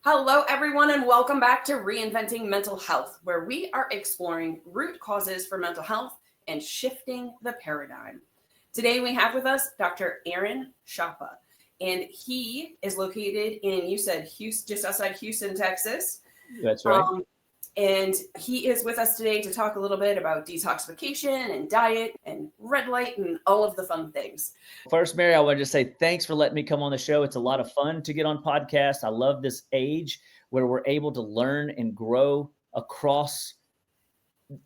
Hello, everyone, and welcome back to Reinventing Mental Health, where we are exploring root causes for mental health and shifting the paradigm. Today, we have with us Dr. Aaron Choppa, and he is located in, you said, Houston, just outside Houston, Texas. That's right. And he is with us today to talk a little bit about detoxification and diet and red light and all of the fun things. First, Mary, I want to just say thanks for letting me come on the show. It's a lot of fun to get on podcasts. I love this age where we're able to learn and grow across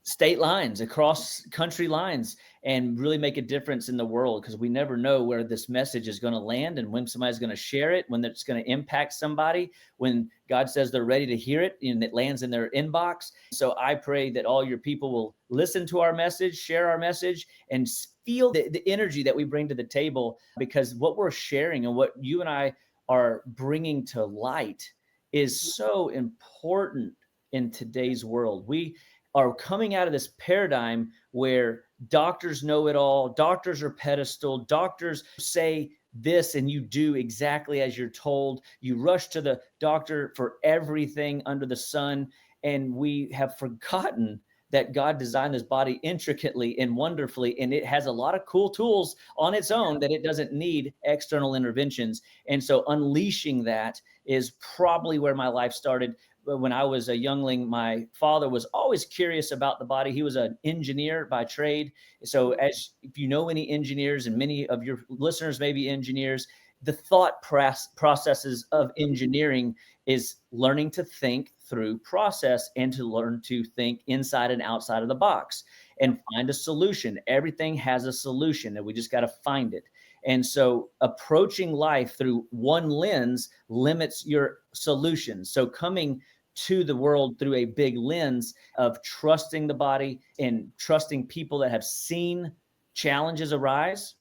state lines, across country lines, and really make a difference in the world, because we never know where this message is going to land and when somebody's going to share it, when it's going to impact somebody, when God says they're ready to hear it and it lands in their inbox. So I pray that all your people will listen to our message, share our message, and feel the energy that we bring to the table, because what we're sharing and what you and I are bringing to light is so important in today's world. We are coming out of this paradigm where doctors know it all, doctors are pedestal, doctors say this and you do exactly as you're told. You rush to the doctor for everything under the sun, and we have forgotten that God designed this body intricately and wonderfully, and it has a lot of cool tools on its own that it doesn't need external interventions. And so unleashing that is probably where my life started. When I was a youngling, my father was always curious about the body. He was an engineer by trade. So if you know any engineers, and many of your listeners may be engineers, the thought processes of engineering is learning to think through process and to learn to think inside and outside of the box and find a solution. Everything has a solution, and we just got to find it. And so approaching life through one lens limits your solutions. So coming to the world through a big lens of trusting the body and trusting people that have seen challenges arise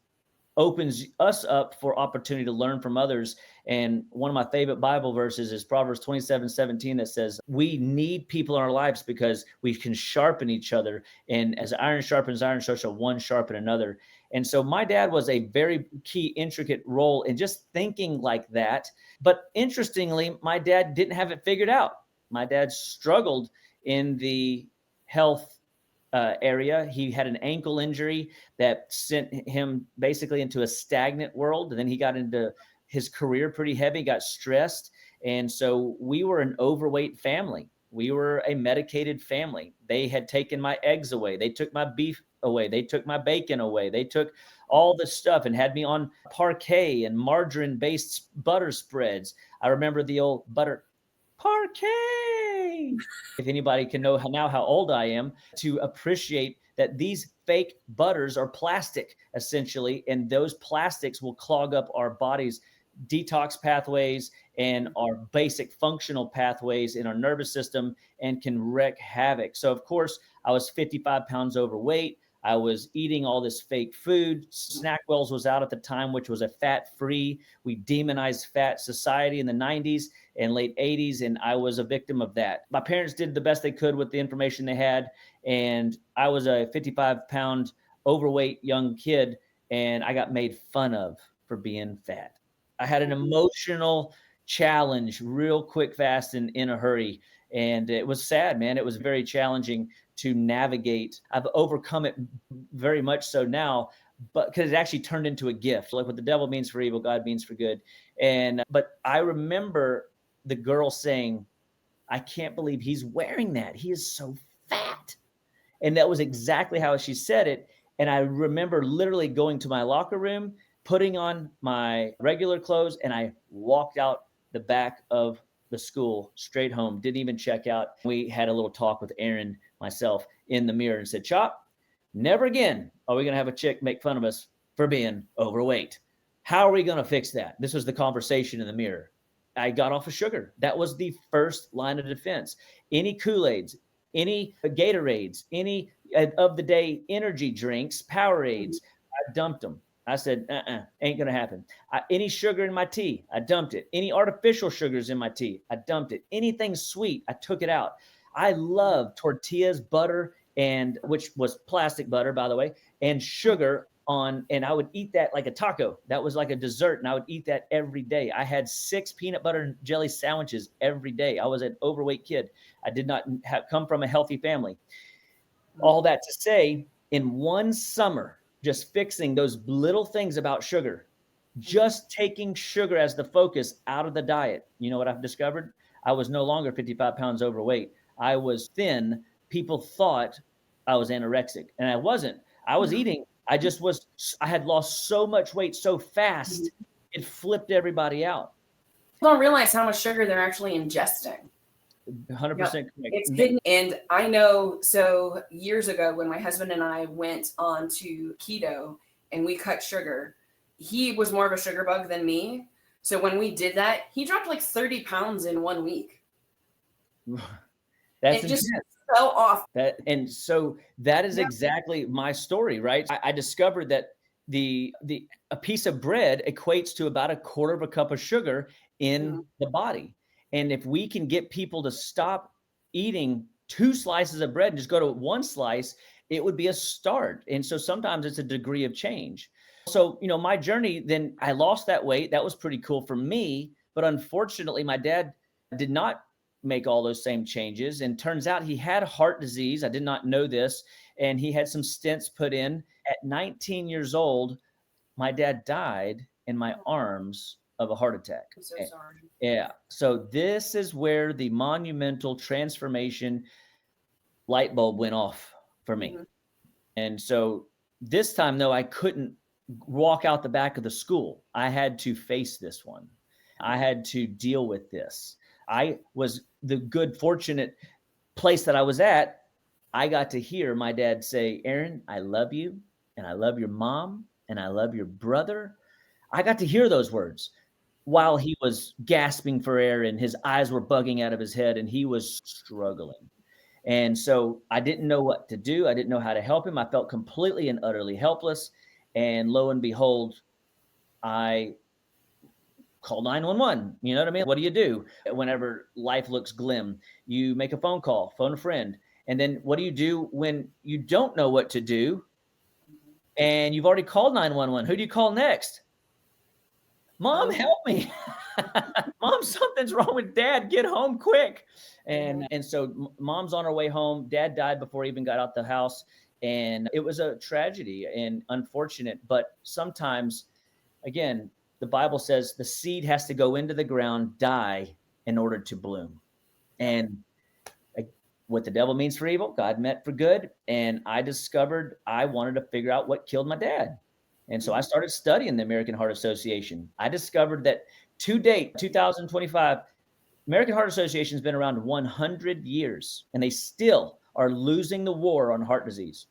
opens us up for opportunity to learn from others. And one of my favorite Bible verses is Proverbs 27:17, that says, we need people in our lives because we can sharpen each other. And as iron sharpens iron, so shall one sharpen another. And so my dad was a very key, intricate role in just thinking like that. But interestingly, my dad didn't have it figured out. My dad struggled in the health area. He had an ankle injury that sent him basically into a stagnant world. And then he got into his career pretty heavy, got stressed. And so we were an overweight family. We were a medicated family. They had taken my eggs away. They took my beef away. They took my bacon away. They took all the stuff and had me on parquet and margarine-based butter spreads. I remember the old butter parquet. If anybody can know how old I am, to appreciate that these fake butters are plastic, essentially, and those plastics will clog up our body's detox pathways and our basic functional pathways in our nervous system and can wreak havoc. So, of course, I was 55 pounds overweight. I was eating all this fake food. Snackwells was out at the time, which was a fat-free. We demonized fat society in the 90s and late 80s, and I was a victim of that. My parents did the best they could with the information they had, and I was a 55-pound overweight young kid, and I got made fun of for being fat. I had an emotional challenge real quick, fast, and in a hurry, and it was sad, man. It was very challenging to navigate. I've overcome it very much so now, but because it actually turned into a gift. Like what the devil means for evil, God means for good. But I remember the girl saying, I can't believe he's wearing that. He is so fat. And that was exactly how she said it. And I remember literally going to my locker room, putting on my regular clothes, and I walked out the back of the school straight home, didn't even check out. We had a little talk with Aaron, myself, in the mirror and said, Chop, never again are we going to have a chick make fun of us for being overweight. How are we going to fix that? This was the conversation in the mirror. I got off of sugar. That was the first line of defense. Any Kool-Aids, any Gatorades, any of the day energy drinks, Powerades, I dumped them. I said, ain't going to happen. Any sugar in my tea, I dumped it. Any artificial sugars in my tea, I dumped it. Anything sweet, I took it out. I love tortillas, butter, and which was plastic butter, by the way, and sugar and I would eat that like a taco. That was like a dessert, and I would eat that every day. I had 6 peanut butter and jelly sandwiches every day. I was an overweight kid. I did not come from a healthy family. All that to say, in one summer, just fixing those little things about sugar, just taking sugar as the focus out of the diet, you know what I've discovered? I was no longer 55 pounds overweight. I was thin. People thought I was anorexic, and I wasn't. I was eating. I had lost so much weight so fast, it flipped everybody out. People don't realize how much sugar they're actually ingesting. 100% correct. It's hidden. And I know, so years ago when my husband and I went on to keto and we cut sugar, he was more of a sugar bug than me. So when we did that, he dropped like 30 pounds in 1 week. That's it just fell off. And so that is exactly my story, right? I discovered that a piece of bread equates to about 1/4 cup of sugar in the body. And if we can get people to stop eating 2 slices of bread and just go to 1 slice, it would be a start. And so sometimes it's a degree of change. So, my journey, then I lost that weight. That was pretty cool for me. But unfortunately, my dad did not make all those same changes. And turns out he had heart disease. I did not know this. And he had some stents put in. At 19 years old, my dad died in my arms of a heart attack. I'm so sorry. Yeah. So this is where the monumental transformation light bulb went off for me. And so this time, though, I couldn't walk out the back of the school. I had to face this one. I had to deal with this. I was the good, fortunate place that I was at. I got to hear my dad say, "Aaron, I love you, and I love your mom, and I love your brother." I got to hear those words while he was gasping for air and his eyes were bugging out of his head and he was struggling. And so I didn't know what to do. I didn't know how to help him. I felt completely and utterly helpless. And lo and behold, I called 911. You know what I mean? What do you do whenever life looks glim? You make a phone call, phone a friend. And then what do you do when you don't know what to do and you've already called 911? Who do you call next? Mom, help me. Mom, something's wrong with Dad. Get home quick. And so mom's on her way home. Dad died before he even got out the house. And it was a tragedy and unfortunate. But sometimes, again, the Bible says the seed has to go into the ground, die in order to bloom. And what the devil means for evil, God meant for good. And I discovered I wanted to figure out what killed my dad. And so I started studying the American Heart Association. I discovered that to date, 2025, American Heart Association has been around 100 years, and they still are losing the war on heart disease.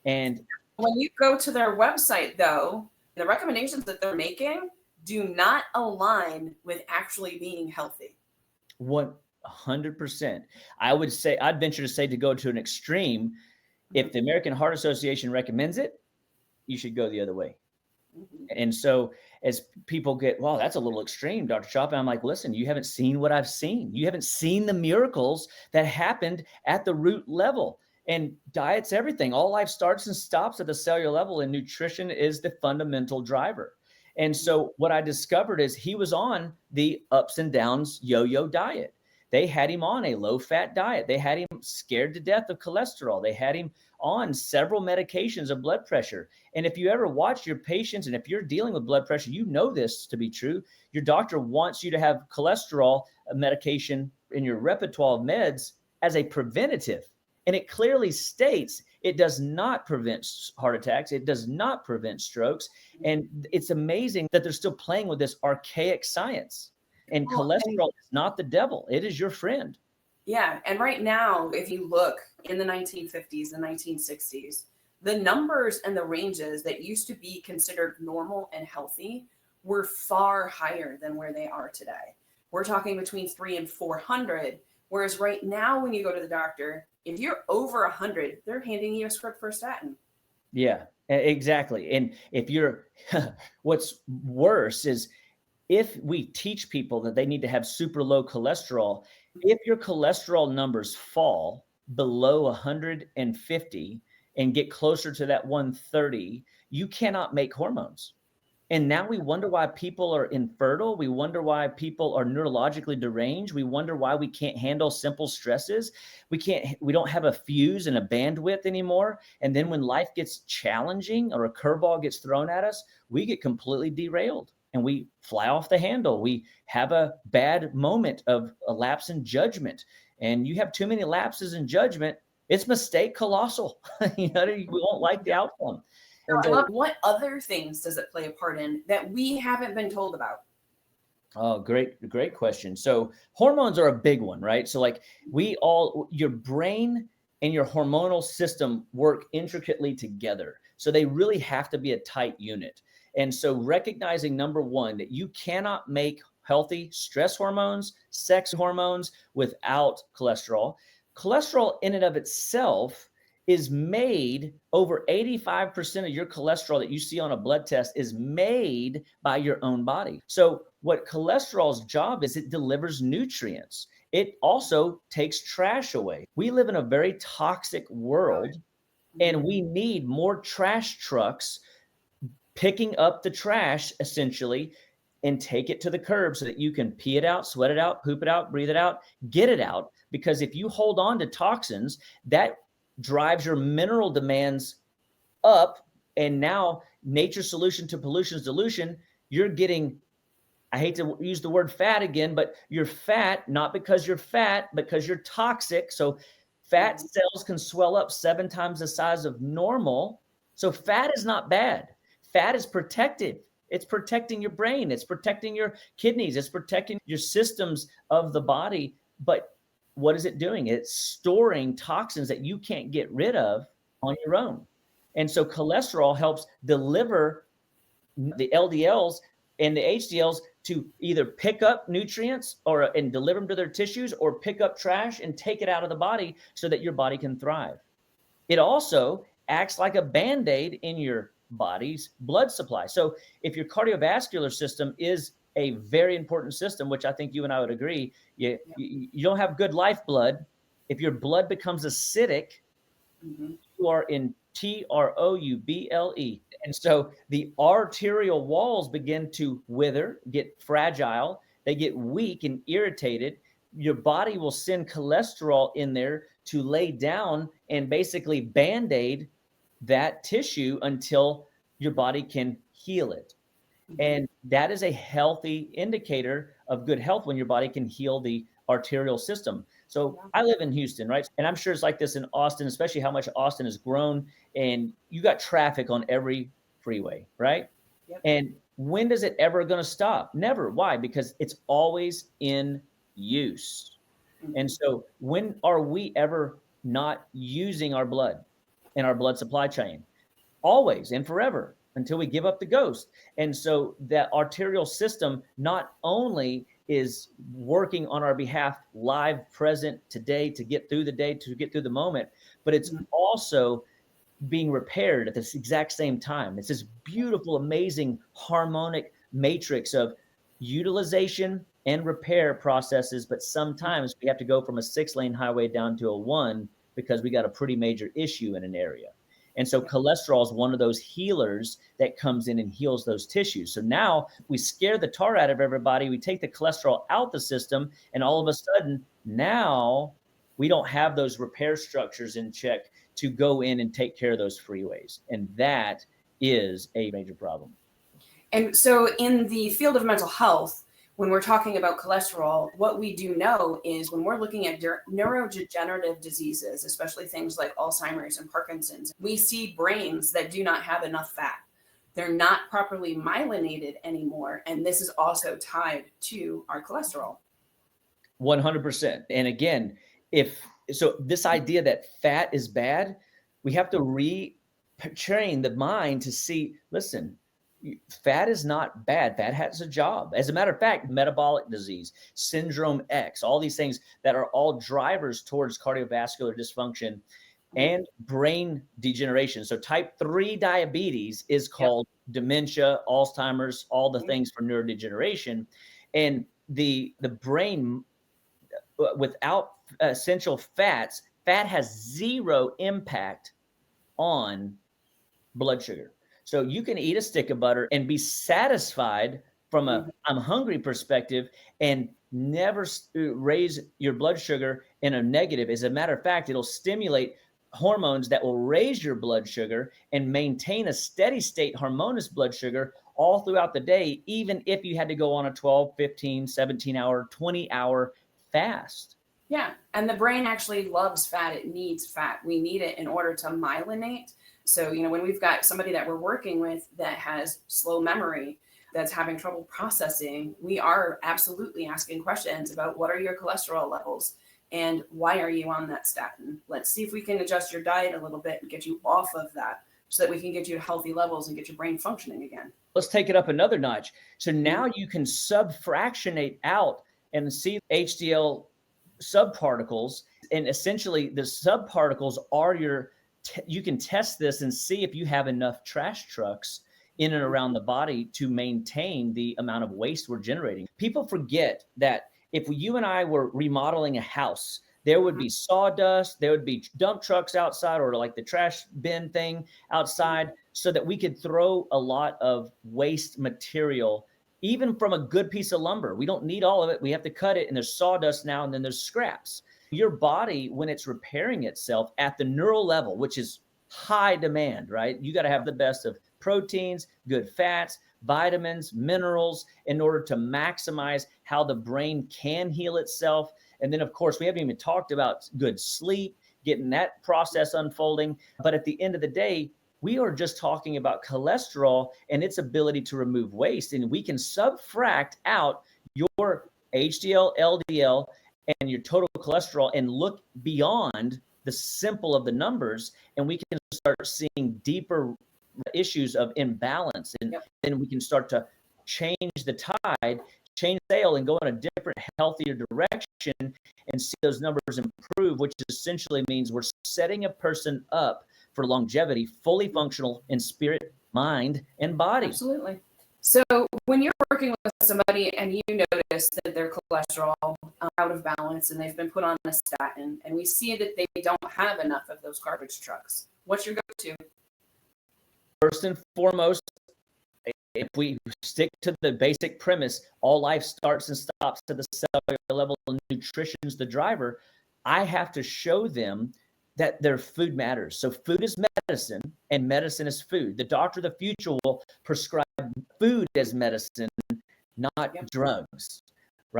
And when you go to their website, though, the recommendations that they're making do not align with actually being healthy. 100%. I would say, I'd venture to say, to go to an extreme, if the American Heart Association recommends it, you should go the other way. And so as people get, wow, that's a little extreme, Dr. Choppa. I'm like, listen, you haven't seen what I've seen. You haven't seen the miracles that happened at the root level. And diet's everything. All life starts and stops at the cellular level, and nutrition is the fundamental driver. And so what I discovered is he was on the ups and downs yo-yo diet. They had him on a low-fat diet. They had him scared to death of cholesterol. They had him on several medications of blood pressure. And if you ever watch your patients, and if you're dealing with blood pressure, you know this to be true. Your doctor wants you to have cholesterol medication in your repertoire of meds as a preventative. And it clearly states it does not prevent heart attacks. It does not prevent strokes. And it's amazing that they're still playing with this archaic science. And cholesterol is not the devil. It is your friend. Yeah. And right now, if you look in the 1950s and 1960s, the numbers and the ranges that used to be considered normal and healthy were far higher than where they are today. We're talking between 300 and 400. Whereas right now, when you go to the doctor, if you're over 100, they're handing you a script for a statin. Yeah, exactly. And if you're, what's worse is if we teach people that they need to have super low cholesterol, if your cholesterol numbers fall below 150 and get closer to that 130, you cannot make hormones. And now we wonder why people are infertile. We wonder why people are neurologically deranged. We wonder why we can't handle simple stresses. We don't have a fuse and a bandwidth anymore. And then when life gets challenging or a curveball gets thrown at us, we get completely derailed and we fly off the handle. We have a bad moment of a lapse in judgment. And you have too many lapses in judgment, it's mistake colossal. We won't like the outcome. And I love, what other things does it play a part in that we haven't been told about? Oh, great question. So hormones are a big one, right? So like your brain and your hormonal system work intricately together. So they really have to be a tight unit. And so recognizing, number one, that you cannot make healthy stress hormones, sex hormones without cholesterol. Cholesterol in and of itself is made, over 85% of your cholesterol that you see on a blood test is made by your own body. So what cholesterol's job is, it delivers nutrients. It also takes trash away. We live in a very toxic world, and we need more trash trucks picking up the trash essentially and take it to the curb so that you can pee it out, sweat it out, poop it out, breathe it out, get it out. Because if you hold on to toxins, that drives your mineral demands up. And now nature's solution to pollution's dilution, you're getting, I hate to use the word fat again, but you're fat, not because you're fat, because you're toxic. So fat cells can swell up 7 times the size of normal. So fat is not bad. Fat is protective. It's protecting your brain. It's protecting your kidneys. It's protecting your systems of the body. But what is it doing? It's storing toxins that you can't get rid of on your own. And so cholesterol helps deliver the LDLs and the HDLs to either pick up nutrients and deliver them to their tissues, or pick up trash and take it out of the body so that your body can thrive. It also acts like a Band-Aid in your body's blood supply. So if your cardiovascular system is a very important system, which I think you and I would agree, you don't have good lifeblood. If your blood becomes acidic, you are in trouble. And so the arterial walls begin to wither, get fragile, they get weak and irritated. Your body will send cholesterol in there to lay down and basically Band-Aid that tissue until your body can heal it. And that is a healthy indicator of good health, when your body can heal the arterial system. So I live in Houston, right? And I'm sure it's like this in Austin, especially how much Austin has grown, and you got traffic on every freeway, right? Yep. And when is it ever going to stop? Never. Why? Because it's always in use. And so when are we ever not using our blood and our blood supply chain? Always and forever, until we give up the ghost. And so that arterial system not only is working on our behalf live, present today, to get through the day, to get through the moment, but it's also being repaired at this exact same time. It's this beautiful, amazing harmonic matrix of utilization and repair processes. But sometimes we have to go from a 6-lane highway down to a 1 because we got a pretty major issue in an area. And so cholesterol is one of those healers that comes in and heals those tissues. So now we scare the tar out of everybody. We take the cholesterol out the system, and all of a sudden now we don't have those repair structures in check to go in and take care of those freeways. And that is a major problem. And so in the field of mental health, when we're talking about cholesterol, what we do know is when we're looking at neurodegenerative diseases, especially things like Alzheimer's and Parkinson's, we see brains that do not have enough fat. They're not properly myelinated anymore. And this is also tied to our cholesterol. 100%. And again, so this idea that fat is bad, we have to retrain the mind to see, listen, fat is not bad. Fat has a job. As a matter of fact, metabolic disease, syndrome X, all these things that are all drivers towards cardiovascular dysfunction and brain degeneration. So type 3 diabetes is called dementia, Alzheimer's, all the things for neurodegeneration. And the brain, without essential fats, fat has zero impact on blood sugar. So you can eat a stick of butter and be satisfied from a I'm hungry perspective and never raise your blood sugar in a negative. As a matter of fact, it'll stimulate hormones that will raise your blood sugar and maintain a steady state harmonious blood sugar all throughout the day, even if you had to go on a 12, 15, 17 hour, 20-hour fast. Yeah. And the brain actually loves fat. It needs fat. We need it in order to myelinate. So, when we've got somebody that we're working with that has slow memory, that's having trouble processing, we are absolutely asking questions about what are your cholesterol levels and why are you on that statin? Let's see if we can adjust your diet a little bit and get you off of that so that we can get you to healthy levels and get your brain functioning again. Let's take it up another notch. So now you can subfractionate out and see HDL subparticles. And essentially the subparticles are you can test this and see if you have enough trash trucks in and around the body to maintain the amount of waste we're generating. People forget that if you and I were remodeling a house, there would be sawdust, there would be dump trucks outside or like the trash bin thing outside so that we could throw a lot of waste material, even from a good piece of lumber. We don't need all of it. We have to cut it and there's sawdust now and then there's scraps. Your body, when it's repairing itself at the neural level, which is high demand, right? You got to have the best of proteins, good fats, vitamins, minerals in order to maximize how the brain can heal itself. And then, of course, we haven't even talked about good sleep, getting that process unfolding. But at the end of the day, we are just talking about cholesterol and its ability to remove waste. And we can subtract out your HDL, LDL, and your total cholesterol and look beyond the simple of the numbers. And we can start seeing deeper issues of imbalance. And then we can start to change the tide, change sail, and go in a different, healthier direction and see those numbers improve, which essentially means we're setting a person up for longevity, fully functional in spirit, mind, and body. Absolutely. So when you're working with somebody and you notice that their cholesterol out of balance and they've been put on a statin and we see that they don't have enough of those garbage trucks, what's your go-to? First and foremost, if we stick to the basic premise, all life starts and stops at the cellular level and nutrition's the driver, I have to show them that their food matters. So food is medicine and medicine is food. The doctor of the future will prescribe food as medicine, not drugs,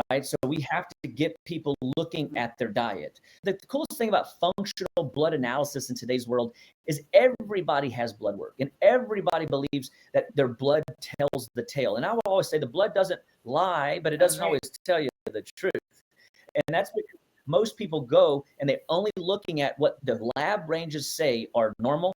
right? So we have to get people looking at their diet. The coolest thing about functional blood analysis in today's world is everybody has blood work and everybody believes that their blood tells the tale. And I will always say the blood doesn't lie, but it doesn't always tell you the truth. And that's because most people go and they're only looking at what the lab ranges say are normal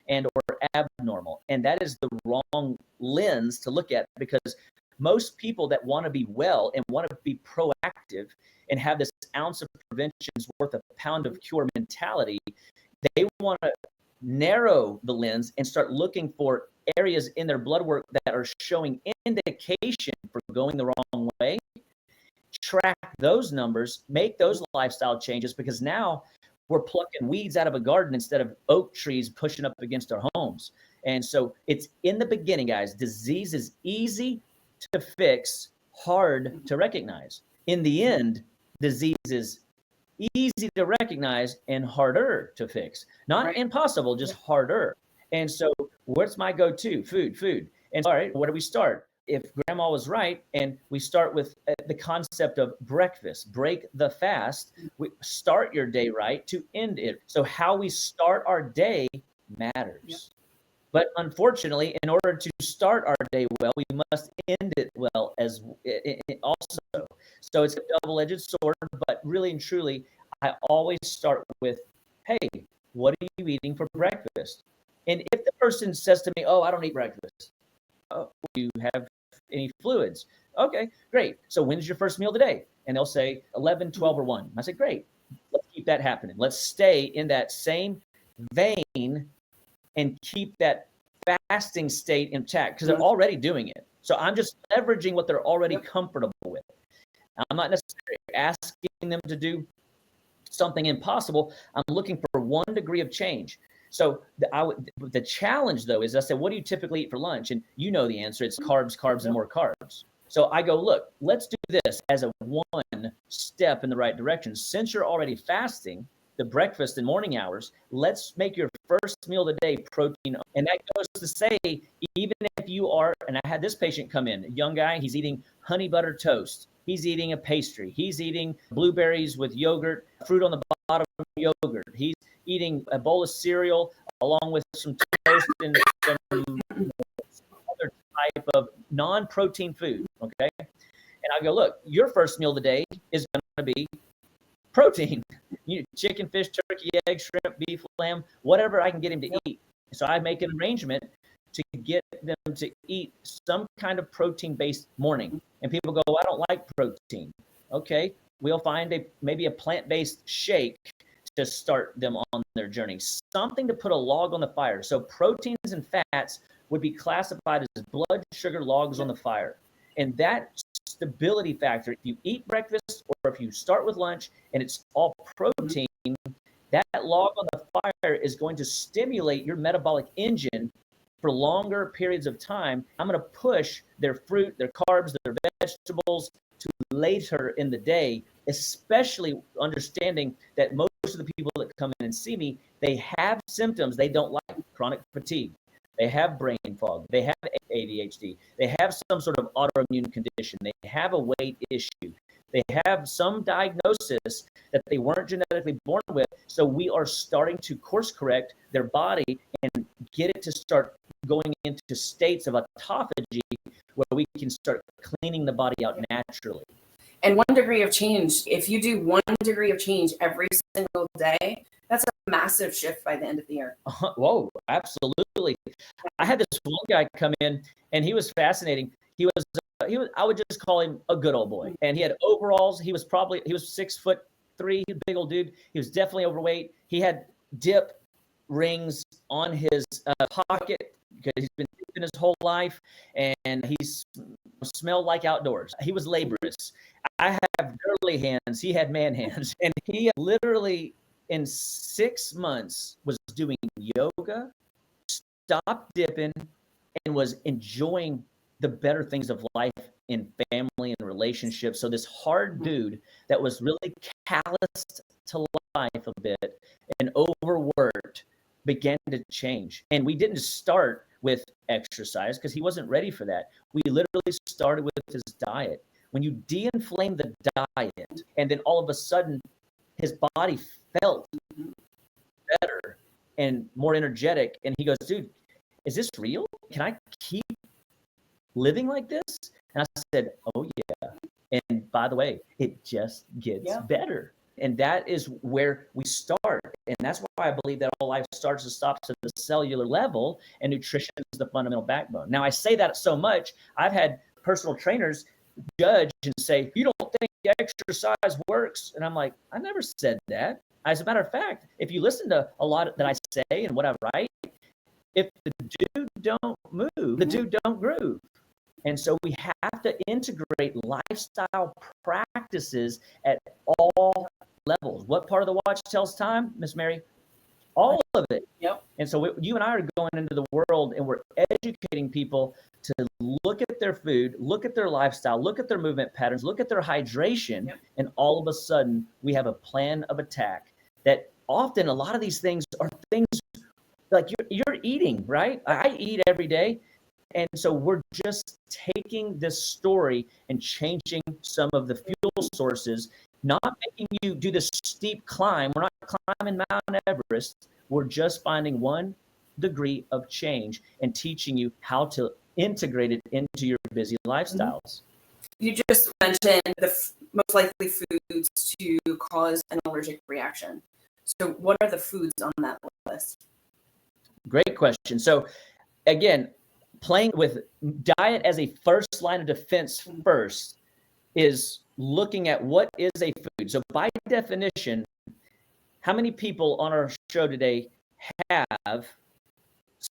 and or abnormal. And that is the wrong lens to look at, because most people that want to be well and want to be proactive and have this ounce of prevention is worth a pound of cure mentality, they want to narrow the lens and start looking for areas in their blood work that are showing indication for going the wrong way. Track those numbers, make those lifestyle changes, because now we're plucking weeds out of a garden instead of oak trees pushing up against our homes. And so it's in the beginning, guys. Disease is easy to fix, hard to recognize. In the end, disease is easy to recognize and harder to fix. Not impossible, just harder. And so what's my go-to? Food. And all right, where do we start? If grandma was right, and we start with the concept of breakfast, break the fast, we start your day right to end it. So how we start our day matters. But unfortunately, in order to start our day well, we must end it well as also. So it's a double-edged sword, but really and truly, I always start with, hey, what are you eating for breakfast? And if the person says to me, oh, I don't eat breakfast. Oh, do you have any fluids? Okay, great. So when's your first meal today? And they'll say 11, 12, or 1. I say, great. Let's keep that happening. Let's stay in that same vein and keep that fasting state intact, because they're already doing it. So I'm just leveraging what they're already comfortable with. I'm not necessarily asking them to do something impossible. I'm looking for 1 degree of change. So the challenge though is I said, what do you typically eat for lunch? And you know the answer. It's carbs, carbs, and more carbs. So I go, look, let's do this as a one step in the right direction. Since you're already fasting the breakfast and morning hours, let's make your first meal of the day protein. And that goes to say, even if you are, and I had this patient come in, a young guy, he's eating honey butter toast. He's eating a pastry. He's eating blueberries with yogurt, fruit on the bottom of yogurt. He's eating a bowl of cereal along with some toast and some other type of non-protein food, okay? And I go, look, your first meal of the day is going to be protein. Chicken, fish, turkey, egg, shrimp, beef, lamb, whatever I can get him to eat. So I make an arrangement to get them to eat some kind of protein-based morning. And people go, I don't like protein. Okay, we'll find maybe a plant-based shake to start them on their journey. Something to put a log on the fire. So proteins and fats would be classified as blood sugar logs on the fire. And that stability factor, if you eat breakfast or if you start with lunch and it's all protein, that log on the fire is going to stimulate your metabolic engine for longer periods of time. I'm going to push their fruit, their carbs, their vegetables to later in the day, especially understanding that most of the people that come in and see me, they have symptoms they don't like, chronic fatigue. They have brain fog. They have ADHD. They have some sort of autoimmune condition. They have a weight issue. They have some diagnosis that they weren't genetically born with. So we are starting to course correct their body and get it to start going into states of autophagy where we can start cleaning the body out naturally. And 1 degree of change, if you do 1 degree of change every single day, that's a massive shift by the end of the year. Whoa, absolutely. I had this one guy come in and he was fascinating. He was, I would just call him a good old boy. And he had overalls. He was 6'3", big old dude. He was definitely overweight. He had dip rings on his pocket because he's been dipping his whole life, and he smelled like outdoors. He was laborious. I have girly hands. He had man hands. And he literally in 6 months was doing yoga, stopped dipping, and was enjoying the better things of life in family and relationships. So this hard dude that was really calloused to life a bit and overworked began to change. And we didn't start with exercise because he wasn't ready for that. We literally started with his diet. When you de-inflame the diet, and then all of a sudden his body felt better and more energetic, and he goes, dude, is this real? Can I keep living like this? And I said, oh yeah. And by the way, it just gets better. And that is where we start. And that's why I believe that all life starts and stops at the cellular level, and nutrition is the fundamental backbone. Now, I say that so much, I've had personal trainers judge and say, you don't think exercise works? And I'm like, I never said that. As a matter of fact, if you listen to a lot that I say and what I write, if the dude don't move, the dude don't groove. And so we have to integrate lifestyle practices at all levels. What part of the watch tells time, Miss Mary? All of it. Yep. And so you and I are going into the world, and we're educating people to look at their food, look at their lifestyle, look at their movement patterns, look at their hydration, and all of a sudden we have a plan of attack. That often a lot of these things are things like you're eating, right? I eat every day. And so we're just taking this story and changing some of the fuel sources, not making you do this steep climb. We're not climbing Mount Everest. We're just finding 1 degree of change and teaching you how to integrate it into your busy lifestyles. You just mentioned the most likely foods to cause an allergic reaction. So what are the foods on that list? Great question. So again, playing with diet as a first line of defense first is looking at what is a food. So by definition, how many people on our show today have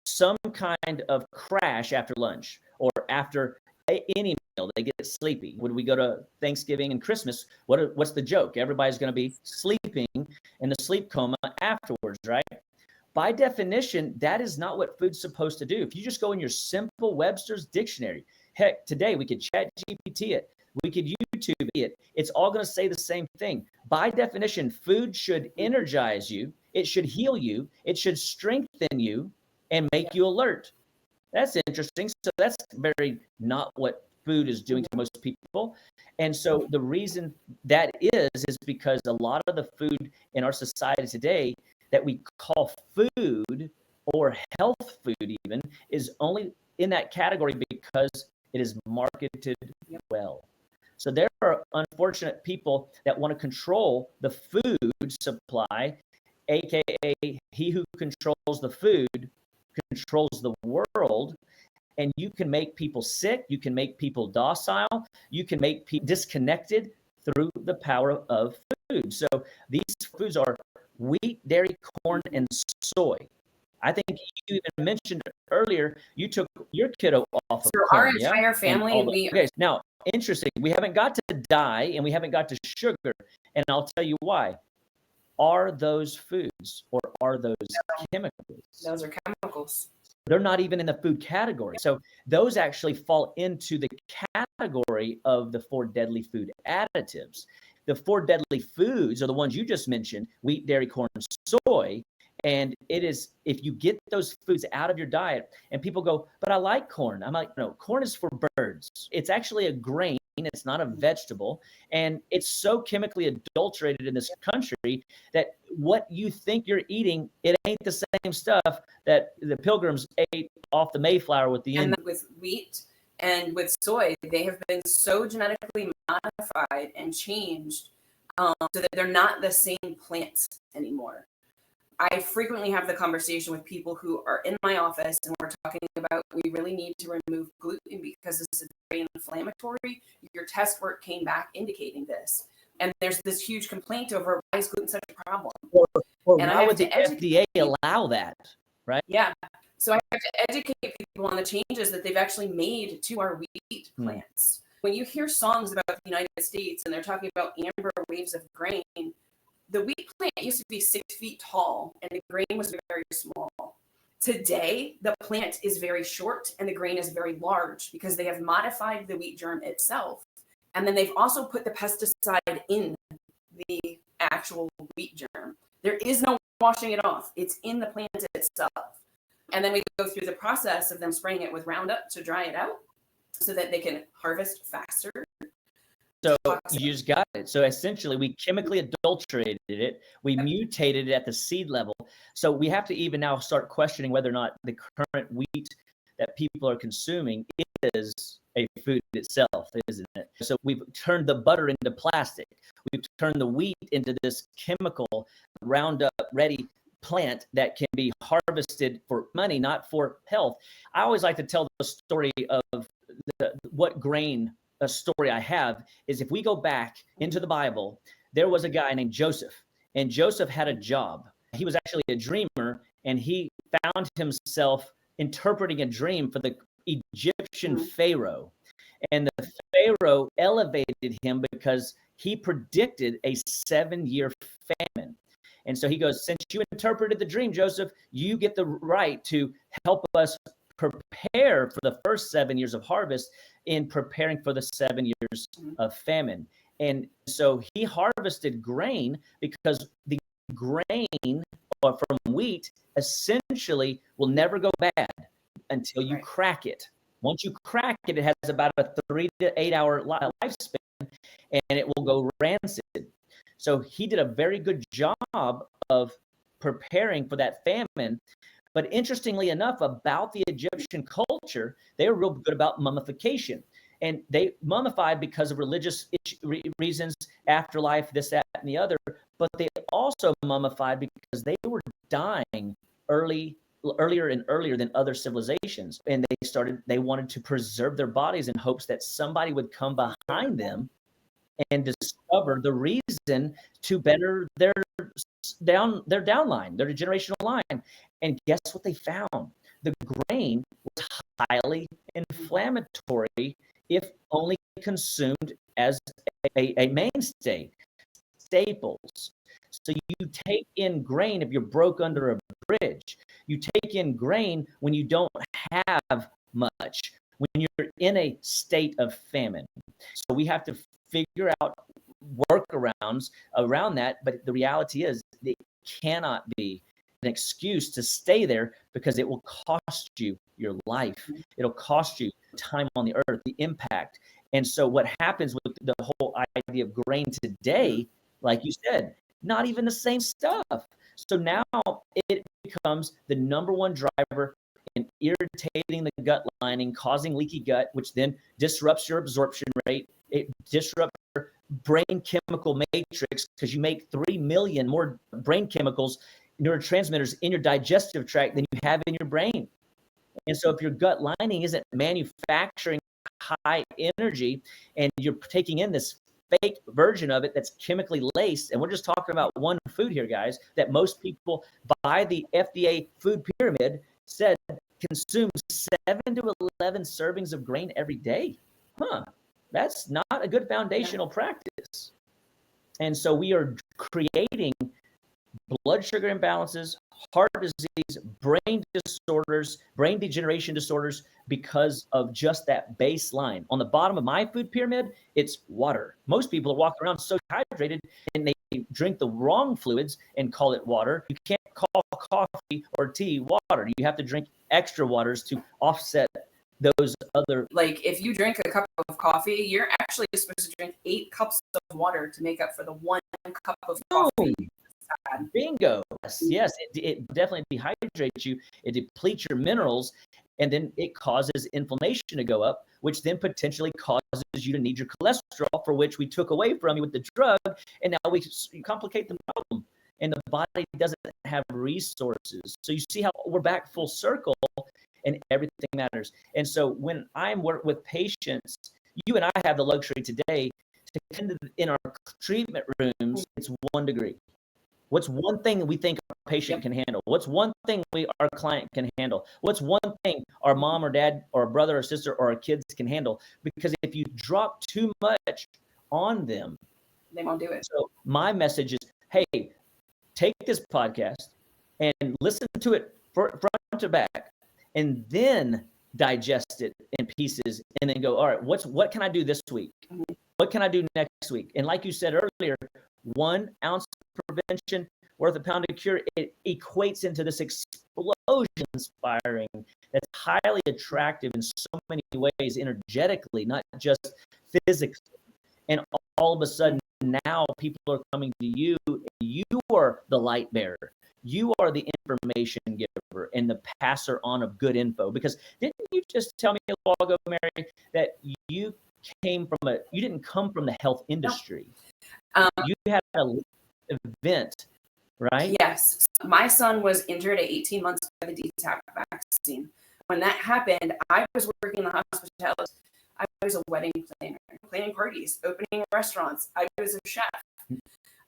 some kind of crash after lunch or after any meal? They get sleepy. When we go to Thanksgiving and Christmas, what's the joke? Everybody's going to be sleeping in the sleep coma afterwards, right? by definition, that is not what food's supposed to do. If you just go in your simple Webster's dictionary, heck, today we could chat GPT it, we could YouTube it. It's all going to say the same thing. By definition, food should energize you. It should heal you. It should strengthen you and make you alert. That's interesting. So that's very not what food is doing to most people. And so the reason that is because a lot of the food in our society today that we call food or health food even is only in that category because it is marketed well. So there are unfortunate people that want to control the food supply, aka he who controls the food controls the world. And you can make people sick, you can make people docile, you can make people disconnected through the power of food. So these foods are wheat, dairy, corn, and soy. I think you even mentioned earlier you took your kiddo off of corn. Our entire family. Okay, now interesting. We haven't got to dye and we haven't got to sugar, and I'll tell you why. Are those foods or are those chemicals? Those are chemicals. They're not even in the food category. So those actually fall into the category of the 4 deadly food additives. The 4 deadly foods are the ones you just mentioned, wheat, dairy, corn, soy. And it is, if you get those foods out of your diet and people go, but I like corn. I'm like, no, corn is for birds. It's actually a grain. It's not a vegetable. And it's so chemically adulterated in this country that what you think you're eating, it ain't the same stuff that the Pilgrims ate off the Mayflower with the Indians. With wheat and with soy, they have been so genetically modified and changed so that they're not the same plants anymore. I frequently have the conversation with people who are in my office and we're talking about we really need to remove gluten because this is very inflammatory. Your test work came back indicating this. And there's this huge complaint over why is gluten such a problem? And why would the FDA allow that, right? Yeah. So I have to educate people on the changes that they've actually made to our wheat plants. When you hear songs about the United States and they're talking about amber waves of grain, the wheat plant used to be 6 feet tall and the grain was very small. Today, the plant is very short and the grain is very large because they have modified the wheat germ itself. And then they've also put the pesticide in the actual wheat germ. There is no washing it off. It's in the plant itself. And then we go through the process of them spraying it with Roundup to dry it out so that they can harvest faster. So you just got it. So essentially, we chemically adulterated it. We mutated it at the seed level. So we have to even now start questioning whether or not the current wheat that people are consuming is a food itself, isn't it? So we've turned the butter into plastic. We've turned the wheat into this chemical Roundup ready plant that can be harvested for money, not for health. I always like to tell the story of what grain. A story I have is if we go back into the Bible, there was a guy named Joseph, and Joseph had a job. He was actually a dreamer, and he found himself interpreting a dream for the Egyptian Pharaoh. And the Pharaoh elevated him because he predicted a 7-year famine. And so he goes, since you interpreted the dream, Joseph, you get the right to help us prepare for the first 7 years of harvest in preparing for the 7 years of famine. And so he harvested grain because the grain from wheat essentially will never go bad until you crack it. Once you crack it, it has about a 3 to 8 hour lifespan and it will go rancid. So he did a very good job of preparing for that famine. But interestingly enough, about the Egyptian culture, they were real good about mummification. And they mummified because of religious reasons, afterlife, this, that, and the other. But they also mummified because they were dying earlier and earlier than other civilizations. And they wanted to preserve their bodies in hopes that somebody would come behind them and discover the reason to better their downline, their generational line. And guess what they found? The grain was highly inflammatory if only consumed as a mainstay, staples. So you take in grain if you're broke under a bridge. You take in grain when you don't have much, when you're in a state of famine. So we have to figure out workarounds around that. But the reality is it cannot be an excuse to stay there, because it will cost you your life. It'll cost you time on the earth, the impact. And so what happens with the whole idea of grain today, like you said, not even the same stuff. So now it becomes the number one driver in irritating the gut lining, causing leaky gut, which then disrupts your absorption rate. It disrupts your brain chemical matrix, because you make 3 million more brain chemicals, neurotransmitters in your digestive tract than you have in your brain. And so if your gut lining isn't manufacturing high energy, and you're taking in this fake version of it that's chemically laced, and we're just talking about one food here, guys, that most people by the FDA food pyramid said consume 7 to 11 servings of grain every day. That's not a good foundational practice. And so we are creating blood sugar imbalances, heart disease, brain disorders, brain degeneration disorders, because of just that baseline. On the bottom of my food pyramid, it's water. Most people are walking around so dehydrated, and they drink the wrong fluids and call it water. You can't call coffee or tea water. You have to drink extra waters to offset those other. Like if you drink a cup of coffee, you're actually supposed to drink 8 cups of water to make up for the 1 cup of coffee. Bingo. Yes, it definitely dehydrates you. It depletes your minerals, and then it causes inflammation to go up, which then potentially causes you to need your cholesterol, for which we took away from you with the drug, and now we complicate the problem. And the body doesn't have resources. So you see how we're back full circle, and everything matters. And so when I work with patients, you and I have the luxury today to come in our treatment rooms. It's 1 degree. What's one thing that we think our patient can handle? What's one thing our client can handle? What's one thing our mom or dad or brother or sister or our kids can handle? Because if you drop too much on them, they won't do it. So my message is, hey, take this podcast and listen to it front to back, and then digest it in pieces, and then go, all right, what can I do this week? What can I do next week? And like you said earlier, 1 ounce of prevention worth a pound of cure. It equates into this explosion-inspiring that's highly attractive in so many ways, energetically, not just physically. And all of a sudden, now people are coming to you, and you are the light bearer. You are the information giver and the passer on of good info. Because didn't you just tell me a while ago, Mary, that you didn't come from the health industry? You had an event, right? Yes. My son was injured at 18 months by the DTaP vaccine. When that happened, I was working in the hospitality. I was a wedding planner, planning parties, opening restaurants. I was a chef.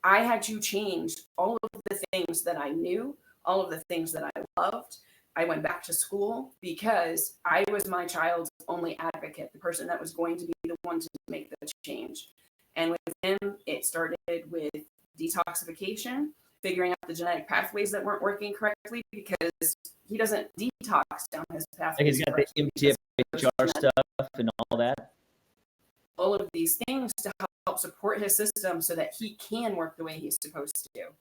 I had to change all of the things that I knew, all of the things that I loved. I went back to school because I was my child's only advocate, the person that was going to be the one to make the change. And with him, it started with detoxification, figuring out the genetic pathways that weren't working correctly, because he doesn't detox down his pathways. Like he's got the MTHFR stuff and all that. All of these things to help support his system so that he can work the way he's supposed to do.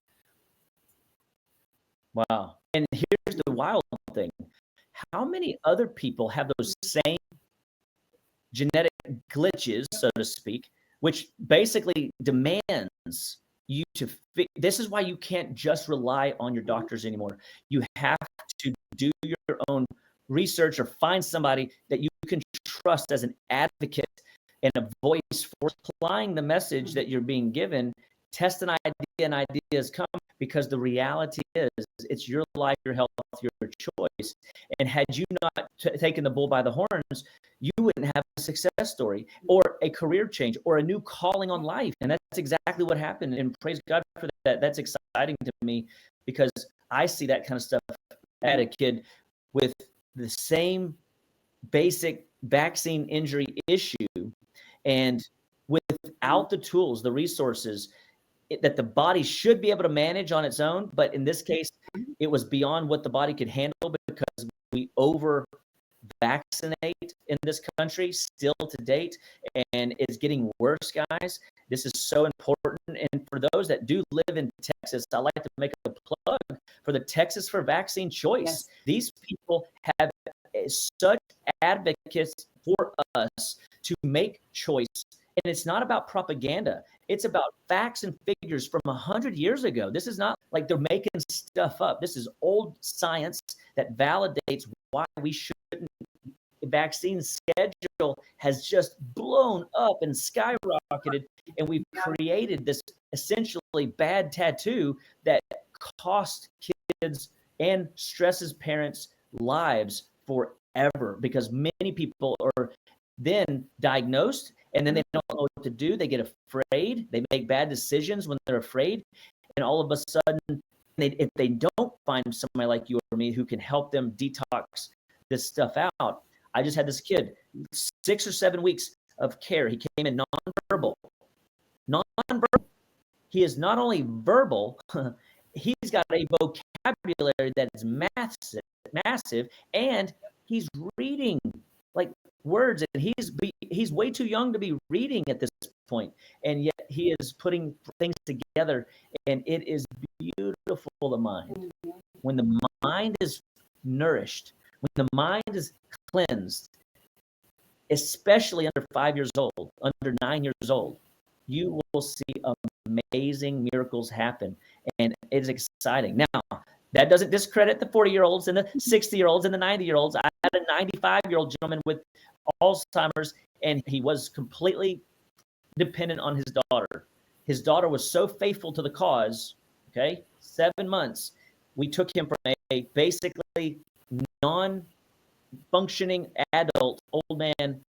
Wow. And here's the wild thing. How many other people have those same genetic glitches, so to speak, which basically demands you to this is why you can't just rely on your doctors anymore. You have to do your own research, or find somebody that you can trust as an advocate and a voice for applying the message that you're being given. Test an idea, and ideas come, because the reality is it's your life, your health, your choice. And had you not taken the bull by the horns, you wouldn't have a success story or a career change or a new calling on life. And that's exactly what happened. And praise God for that. That's exciting to me, because I see that kind of stuff at a kid with the same basic vaccine injury issue, and without the tools, the resources, that the body should be able to manage on its own. But in this case, it was beyond what the body could handle because we over vaccinate in this country still to date, and it's getting worse, guys. This is so important. And for those that do live in Texas, I like to make a plug for the Texas for Vaccine Choice. Yes. These people have such advocates for us to make choice. And it's not about propaganda. It's about facts and figures from 100 years ago. This is not like they're making stuff up. This is old science that validates why we shouldn't. The vaccine schedule has just blown up and skyrocketed, and we've created this essentially bad tattoo that costs kids and stresses parents' lives forever, because many people are then diagnosed and then they don't know what to do. They get afraid. They make bad decisions when they're afraid. And all of a sudden, if they don't find somebody like you or me who can help them detox this stuff out. I just had this kid, 6 or 7 weeks of care. He came in nonverbal. He is not only verbal, he's got a vocabulary that is massive, and he's reading like words, and he's way too young to be reading at this point, and yet he is putting things together, and it is beautiful. The mind, when the mind is nourished, when the mind is cleansed, especially under 5 years old, under 9 years old, you will see amazing miracles happen, and it is exciting. Now, that doesn't discredit the 40-year-olds and the 60-year-olds and the 90-year-olds. I had a 95-year-old gentleman with Alzheimer's, and he was completely dependent on his daughter. His daughter was so faithful to the cause, 7 months. We took him from a basically non-functioning adult, old man,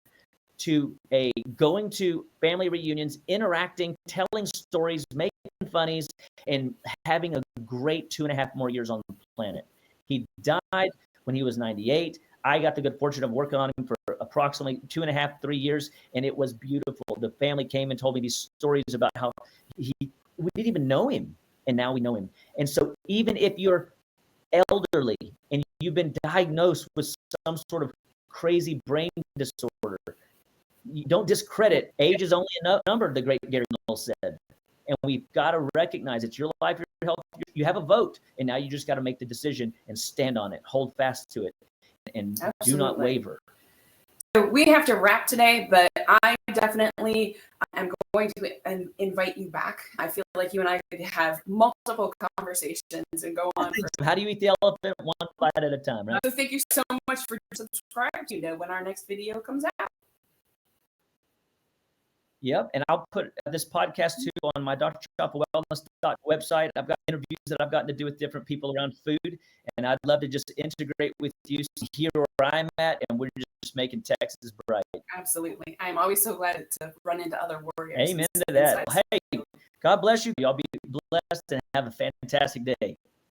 to a going to family reunions, interacting, telling stories, making funnies, and having a great 2.5 more years on the planet. He died when he was 98. I got the good fortune of working on him for approximately 2.5, 3 years, and it was beautiful. The family came and told me these stories about how we didn't even know him, and now we know him. And so even if you're elderly and you've been diagnosed with some sort of crazy brain disorder, you don't discredit age is only a number, the great Gary Null said. And we've got to recognize it's your life, your health. You have a vote, and now you just got to make the decision and stand on it, hold fast to it, and do not waver. So we have to wrap today, but I definitely am going to invite you back. I feel like you and I could have multiple conversations and go on. How do you eat the elephant? One bite at a time, right? So thank you so much for subscribing to know when our next video comes out. Yep, and I'll put this podcast too on my Dr. Choppa Wellness website. I've got interviews that I've gotten to do with different people around food, and I'd love to just integrate with you, here where I'm at, and we're just making Texas bright. Absolutely. I'm always so glad to run into other warriors. Amen to that. Hey, God bless you. Y'all be blessed and have a fantastic day.